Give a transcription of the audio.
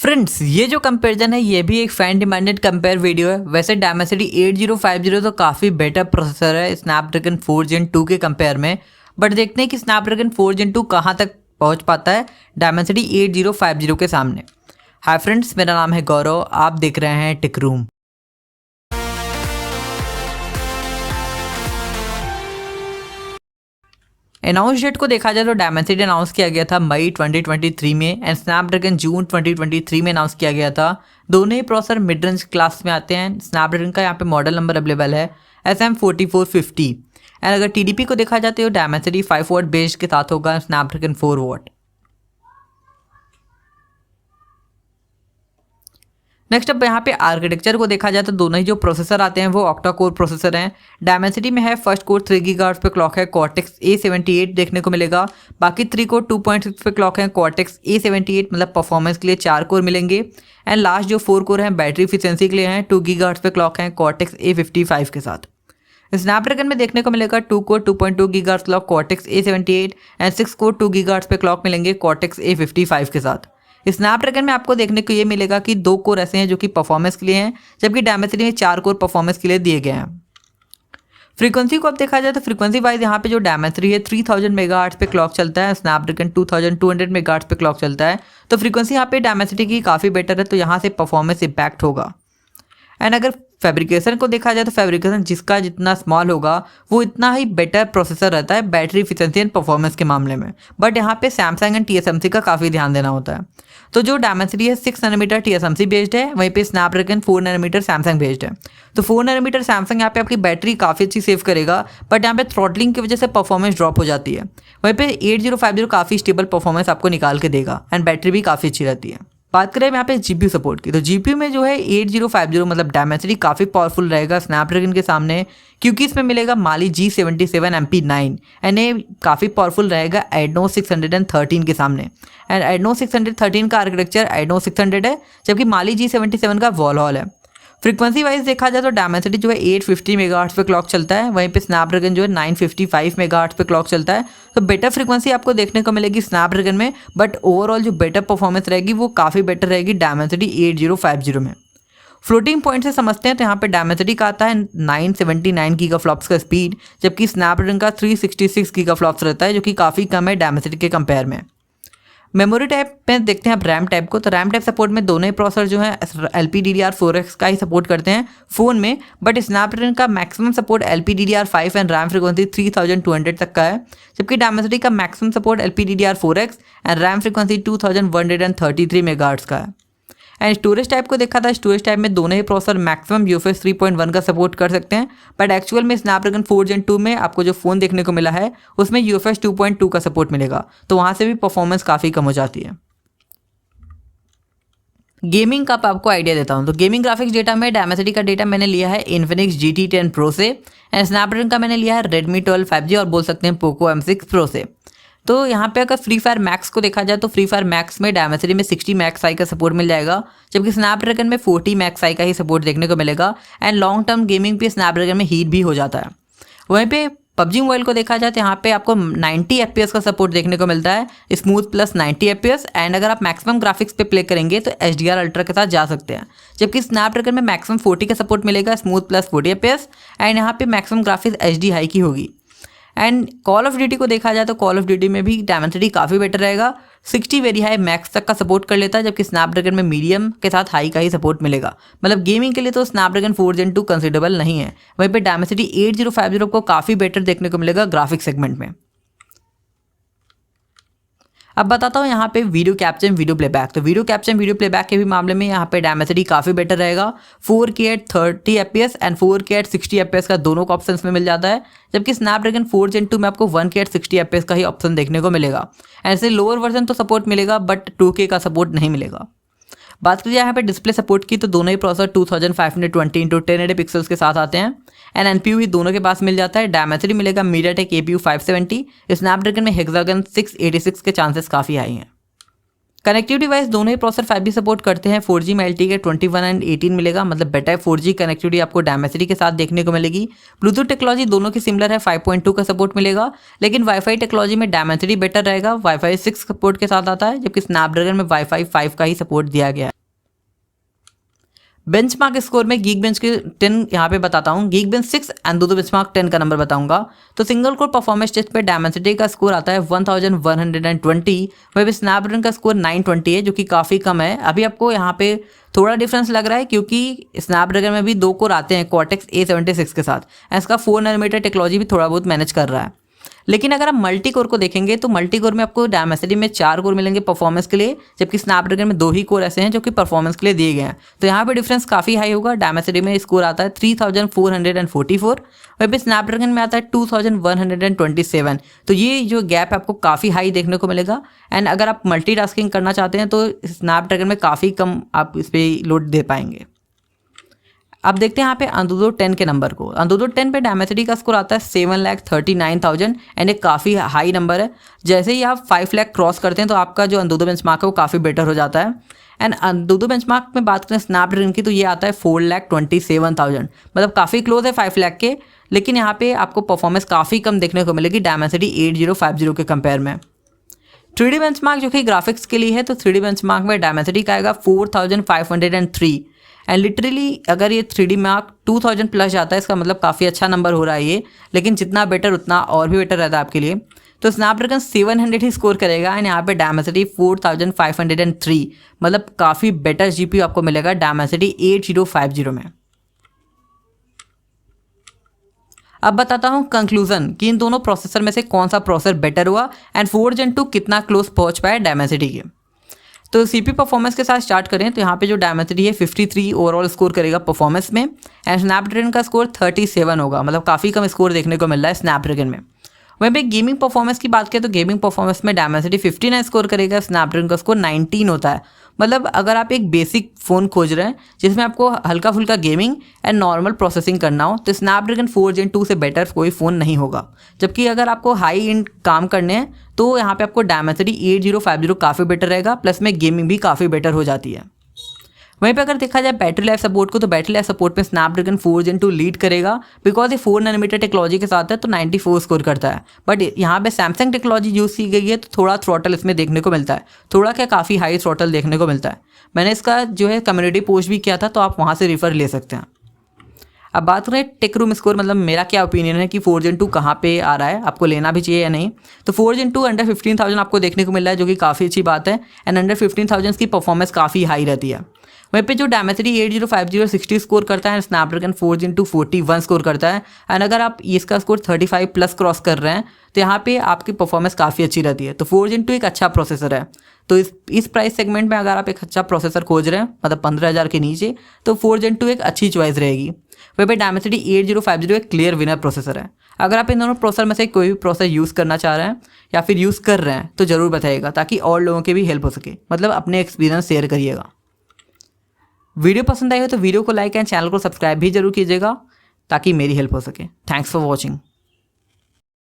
Friends, ये जो comparison है ये भी एक फैन डिमांडेड कंपेयर वीडियो है। वैसे Dimensity 8050 तो काफ़ी बेटर प्रोसेसर है स्नैपड्रैगन 4 Gen 2 के कंपेयर में, बट देखते हैं कि स्नैपड्रैगन 4 Gen 2 कहाँ तक पहुँच पाता है Dimensity 8050 के सामने। हाय फ्रेंड्स, मेरा नाम है गौरव, आप देख रहे हैं टेक रूम। अनाउंस डेट को देखा जाए तो Dimensity अनाउंस किया गया था मई 2023 में एंड स्नैपड्रैगन जून 2023 में अनाउंस किया गया था। दोनों ही प्रोसेसर मिड रेंज क्लास में आते हैं। स्नैपड्रैगन का यहाँ पे मॉडल नंबर अवेलेबल है SM4450 एंड अगर TDP को देखा जाए तो Dimensity 5 वॉट बेस्ड के साथ होगा स्नैपड्रैगन 4 वॉट। नेक्स्ट अब यहाँ पे आर्किटेक्चर को देखा जाए तो दोनों ही जो प्रोसेसर आते हैं वो ऑक्टा कोर प्रोसेसर हैं। Dimensity में है फर्स्ट कोर 3 गीगाहर्ट्ज पे क्लॉक है, कॉर्टेक्स A78 देखने को मिलेगा। बाकी 3 कोर 2.6 पे क्लॉक है, कॉर्टेक्स A78 मतलब परफॉर्मेंस के लिए 4 कोर मिलेंगे। एंड लास्ट जो 4 कोर हैं बैटरी इफिशिएंसी के लिए हैं, 2 गीगाहर्ट्ज पे क्लॉक है, कॉर्टेक्स A55 के साथ। स्नैपड्रैगन में देखने को मिलेगा 2 core 2.2 gigahertz clock cortex A78 and 6 core 2 gigahertz पे क्लॉक मिलेंगे कॉर्टेक्स A55 के साथ। स्नैपड्रैगन में आपको देखने को ये मिलेगा कि 2 कोर ऐसे हैं जो कि परफॉर्मेंस के लिए हैं, जबकि Dimensity में 4 कोर परफॉर्मेंस के लिए दिए गए हैं। फ्रीक्वेंसी को अब देखा जाए तो फ्रीक्वेंसी वाइज यहाँ पे जो Dimensity है 3000 मेगाहर्ट्ज पे क्लॉक चलता है, स्नैपड्रैगन 2200 मेगाहर्ट्ज पे क्लॉक चलता है। तो फ्रीक्वेंसी यहाँ पे Dimensity की काफ़ी बेटर है, तो यहाँ से परफॉर्मेंस इम्पैक्ट होगा। एंड अगर फैब्रिकेशन को देखा जाए तो फैब्रिकेशन जिसका जितना स्मॉल होगा वो इतना ही बेटर प्रोसेसर रहता है बैटरी इफिशिएंसी एंड परफॉर्मेंस के मामले में। बट यहाँ पे सैमसंग एंड TSMC का काफ़ी ध्यान देना होता है। तो जो Dimensity है 6 नैनोमीटर TSMC बेस्ड है, वहीं पे स्नैपड्रैगन 4 नैनोमीटर सैमसंग बेस्ड है। तो 4 नैनोमीटर सैमसंग यहाँ पे आपकी बैटरी काफ़ी अच्छी सेव करेगा, बट यहाँ पे थ्रॉटलिंग की वजह से परफॉर्मेंस ड्रॉप हो जाती है। वहीं पे 8050 काफ़ी स्टेबल परफॉर्मेंस आपको निकाल के देगा एंड बैटरी भी काफ़ी अच्छी रहती है। बात करें यहाँ पे GPU सपोर्ट की, तो GPU में जो है 8050 मतलब Dimensity काफ़ी पावरफुल रहेगा स्नैपड्रैगन के सामने, क्योंकि इसमें मिलेगा Mali G77 MP9 एंड ये काफ़ी पावरफुल रहेगा Adreno 613 के सामने। एंड Adreno 613 का आर्किटेक्चर Adreno 600 है, जबकि Mali G77 का वॉल हॉल है। फ्रीक्वेंसी वाइज देखा जाए तो Dimensity जो है 850 मेगाहर्ट्ज पे क्लॉक चलता है, वहीं पे स्नैपड्रैगन जो है 955 मेगाहर्ट्ज पे क्लॉक चलता है। तो बेटर फ्रीक्वेंसी आपको देखने को मिलेगी स्नैपड्रैगन में, बट ओवरऑल जो बेटर परफॉर्मेंस रहेगी वो काफ़ी बेटर रहेगी Dimensity 8050 में। फ्लोटिंग पॉइंट से समझते हैं तो यहाँ पे Dimensity का आता है 979 गीगाफ्लॉप्स का स्पीड, जबकि स्नैपड्रैगन का 366 गीगाफ्लॉप्स रहता है, जो कि काफ़ी कम है Dimensity के कंपेयर में। मेमोरी टाइप में देखते हैं आप रैम टाइप को, तो रैम टाइप सपोर्ट में दोनों ही प्रोसेसर जो है LPDDR4X का ही सपोर्ट करते हैं फ़ोन में, बट स्नैपड्रैगन का maximum support LPDDR5 and RAM frequency 3200 तक का है, जबकि Dimensity का maximum support LPDDR4X and RAM frequency 2133 megahertz का है। एंड स्टोरेज टाइप को देखा था, स्टोरेज टाइप में दोनों ही प्रोसेसर मैक्सिमम UFS 3.1 का सपोर्ट कर सकते हैं, बट एक्चुअल में स्नैपड्रैगन 4 Gen 2 में आपको जो फ़ोन देखने को मिला है उसमें UFS 2.2 का सपोर्ट मिलेगा, तो वहाँ से भी परफॉर्मेंस काफ़ी कम हो जाती है। गेमिंग का आपको आइडिया देता हूँ, तो गेमिंग ग्राफिक्स डेटा में Dimensity का डेटा मैंने लिया है Infinix GT10 Pro से एंड स्नैपड्रैगन का मैंने लिया है Redmi 12 5G और बोल सकते हैं Poco M6 Pro से। तो यहाँ पे अगर फ्री फायर मैक्स को देखा जाए तो फ्री फायर मैक्स में Dimensity में 60 मैक्स आई का सपोर्ट मिल जाएगा, जबकि स्नैपड्रैगन में 40 मैक्स आई का ही सपोर्ट देखने को मिलेगा। एंड लॉन्ग टर्म गेमिंग पे स्नैपड्रैगन में हीट भी हो जाता है। वहीं पे PUBG मोबाइल को देखा जाए तो यहाँ पे आपको 90 FPS का सपोर्ट देखने को मिलता है, स्मूथ प्लस 90 FPS। एंड अगर आप मैक्सिमम ग्राफिक्स पे प्ले करेंगे तो HDR अल्ट्रा के साथ जा सकते हैं, जबकि स्नैपड्रैगन में मैक्सिमम 40 का सपोर्ट मिलेगा, स्मूथ प्लस 40 FPS एंड यहाँ पे मैक्सिमम ग्राफिक्स HD हाई की होगी। एंड कॉल ऑफ ड्यूटी को देखा जाए तो कॉल ऑफ ड्यूटी में भी Dimensity काफ़ी बेटर रहेगा, 60 वेरी हाई मैक्स तक का सपोर्ट कर लेता है, जबकि स्नैपड्रैगन में मीडियम के साथ हाई का ही सपोर्ट मिलेगा। मतलब गेमिंग के लिए तो स्नैपड्रैगन 4 Gen 2 कंसिडरेबल नहीं है, वहीं पे Dimensity 8050 को काफ़ी बेटर देखने को मिलेगा ग्राफिक सेगमेंट में। अब बताता हूँ यहाँ पे वीडियो कैप्चर वीडियो प्लेबैक, तो वीडियो कैप्चर वीडियो प्लेबैक के भी मामले में यहाँ पे Dimensity काफ़ी बेटर रहेगा। 4K at 30 FPS and 4K at 60 FPS का दोनों का ऑप्शन में मिल जाता है, जबकि स्नैपड्रैगन 4 Gen 2 में आपको 1K at 60 FPS का ही ऑप्शन देखने को मिलेगा। ऐसे लोअर वर्जन तो सपोर्ट मिलेगा, बट 2K का सपोर्ट नहीं मिलेगा। बात करिए यहाँ पे डिस्प्ले सपोर्ट की, तो दोनों ही प्रोसेसर 2520x1080 पिक्सल्स के साथ आते हैं एंड NPU ही दोनों के पास मिल जाता है। Dimensity मिलेगा MediaTek APU 570, स्नैपड्रैगन में हेक्सागन 686 के चांसेस काफ़ी हाई हैं। कनेक्टिविटी वाइज दोनों ही प्रोसेसर 5G सपोर्ट करते हैं। 4G में LTE के 21 एंड 18 मिलेगा, मतलब बेटर 4G कनेक्टिविटी आपको डायमेंसिटी के साथ देखने को मिलेगी। ब्लूटूथ टेक्नोलॉजी दोनों की सिमिलर है, 5.2 का सपोर्ट मिलेगा, लेकिन वाईफाई टेक्नोलॉजी में डायमेंसिटी बेटर रहेगा, वाईफाई 6 सपोर्ट के साथ आता है, जबकि स्नैपड्रैगन में वाईफाई 5 का ही सपोर्ट दिया गया है। बेंचमार्क स्कोर में गीकबेंच के 10 यहाँ पे बताता हूँ, गीकबेंच 6 एंथुडो बेंचमार्क 10 का नंबर बताऊंगा। तो सिंगल कोर परफॉर्मेंस टेस्ट पे डायमेंसिटी का स्कोर आता है 1120, वहीं पे स्नैपड्रैगन का स्कोर 920 है, जो कि काफ़ी कम है। अभी आपको यहाँ पे थोड़ा डिफरेंस लग रहा है, क्योंकि स्नैपड्रैगन में भी 2 कोर आते हैं कॉर्टेक्स A76 के साथ, इसका 4 नैनोमीटर टेक्नोलॉजी भी थोड़ा बहुत मैनेज कर रहा है। लेकिन अगर आप मल्टी कोर को देखेंगे तो मल्टी कोर में आपको डायमेंसिटी में 4 कोर मिलेंगे परफॉर्मेंस के लिए, जबकि स्नैपड्रैगन में 2 ही कोर ऐसे हैं जो कि परफॉर्मेंस के लिए दिए गए हैं। तो यहाँ पे डिफरेंस काफ़ी हाई होगा। डायमेंसिटी में स्कोर आता है 3444, वहीं पे स्नैपड्रैगन में आता है 2127। तो ये जो गैप है आपको काफ़ी हाई देखने को मिलेगा। एंड अगर आप मल्टीटास्किंग करना चाहते हैं तो स्नैपड्रैगन में काफ़ी कम आप इस पर लोड दे पाएंगे। अब देखते हैं यहाँ पे अंतुदो 10 के नंबर को। अंतुदो 10 पे डायमेंसिटी का स्कोर आता है 7,39,000 एंड एक काफ़ी हाई नंबर है। जैसे ही आप 5 लाख क्रॉस करते हैं तो आपका जो अंतुदो बेंचमार्क है वो काफ़ी बेटर हो जाता है। एंड अंतुदो बेंचमार्क में बात करें स्नैपड्रैगन की तो ये आता है 4,27,000, मतलब काफ़ी क्लोज है 5 लाख के, लेकिन यहाँ पे आपको परफॉर्मेंस काफ़ी कम देखने को मिलेगी डायमेंसिटी 8050 के कंपेयर में। 3D बेंचमार्क जो कि ग्राफिक्स के लिए है, तो 3D बेंचमार्क में डायमेंसिटी का आएगा 4,503 एंड लिटरली अगर ये 3D मार्क 2000 प्लस जाता है, इसका मतलब काफ़ी अच्छा नंबर हो रहा है ये, लेकिन जितना बेटर उतना और भी बेटर रहता है आपके लिए। तो स्नैपड्रैगन 700 ही स्कोर करेगा एंड यहाँ पे डायमेंसिटी 4503, मतलब काफ़ी बेटर GPU आपको मिलेगा डायमेंसिटी 8050 में। अब बताता हूँ कंक्लूजन कि इन दोनों प्रोसेसर में से कौन सा प्रोसेसर बेटर हुआ एंड 4 Gen 2 कितना क्लोज पहुँच पाया डायमेंसिटी के। तो CPU परफॉर्मेंस के साथ स्टार्ट करें तो यहाँ पे जो डायमेंसिटी है 53 ओवरऑल स्कोर करेगा परफॉर्मेंस में एंड स्नैपड्रैगन का स्कोर 37 होगा, मतलब काफ़ी कम स्कोर देखने को मिल रहा है स्नैपड्रैगन में। वहीं पे गेमिंग परफॉर्मेंस की बात करें तो गेमिंग परफॉर्मेंस में डायमेंसिटी 59 स्कोर करेगा, स्नैपड्रैगन का स्कोर 19 होता है। मतलब अगर आप एक बेसिक फ़ोन खोज रहे हैं जिसमें आपको हल्का फुल्का गेमिंग एंड नॉर्मल प्रोसेसिंग करना हो तो स्नैपड्रैगन 4 Gen 2 से बेटर कोई फ़ोन नहीं होगा। जबकि अगर आपको हाई एंड काम करने हैं तो यहाँ पे आपको डायमेंसिटी 8050 काफ़ी बेटर रहेगा, प्लस में गेमिंग भी काफ़ी बेटर हो जाती है। वहीं पे अगर देखा जाए बैटरी लाइफ सपोर्ट को, तो बैटरी लाइफ सपोर्ट में स्नैपड्रैगन 4 Gen 2 लीड करेगा, बिकॉज ये 4 नैनोमीटर टेक्नोलॉजी के साथ है तो 94 स्कोर करता है। बट यहाँ पे सैमसंग टेक्नोलॉजी यूज़ की गई है तो थोड़ा थ्रॉटल इसमें देखने को मिलता है, थोड़ा क्या काफ़ी हाई थ्रॉटल देखने को मिलता है। मैंने इसका जो है कम्युनिटी पोस्ट भी किया था, तो आप वहाँ से रेफर ले सकते हैं। अब बात करें टेक रूम स्कोर, मतलब मेरा क्या ओपिनियन है कि 4 Gen 2 कहाँ पे आ रहा है, आपको लेना भी चाहिए या नहीं। तो 4 Gen 2 अंडर 15,000 आपको देखने को मिल रहा है, जो कि काफ़ी अच्छी बात है एंड अंडर 15,000 की परफॉर्मेंस काफ़ी हाई रहती है। वहीं पे जो डायमेंसिटी 8050 और 60 स्कोर करता है, स्नैपड्रैगन 4 Gen 2 41 स्कोर करता है एंड अगर आप इसका स्कोर 35 प्लस क्रॉस कर रहे हैं तो यहाँ पे आपकी परफॉर्मेंस काफ़ी अच्छी रहती है। तो 4 Gen 2 एक अच्छा प्रोसेसर है। तो इस प्राइस सेगमेंट में अगर आप एक अच्छा प्रोसेसर खोज रहे हैं, मतलब 15,000 के नीचे, तो 4 Gen 2 एक अच्छी चॉइस रहेगी। वहीं पे डायमेंसिटी 8050 एक क्लियर विनर प्रोसेसर है। अगर आप इन दोनों प्रोसेसर में से कोई भी प्रोसेसर यूज़ करना चाह रहे हैं या फिर यूज़ कर रहे हैं तो ज़रूर बताइएगा, ताकि और लोगों की भी हेल्प हो सके, मतलब अपने एक्सपीरियंस शेयर करिएगा। वीडियो पसंद आई हो तो वीडियो को लाइक एंड चैनल को सब्सक्राइब भी जरूर कीजिएगा ताकि मेरी हेल्प हो सके। Thanks for watching.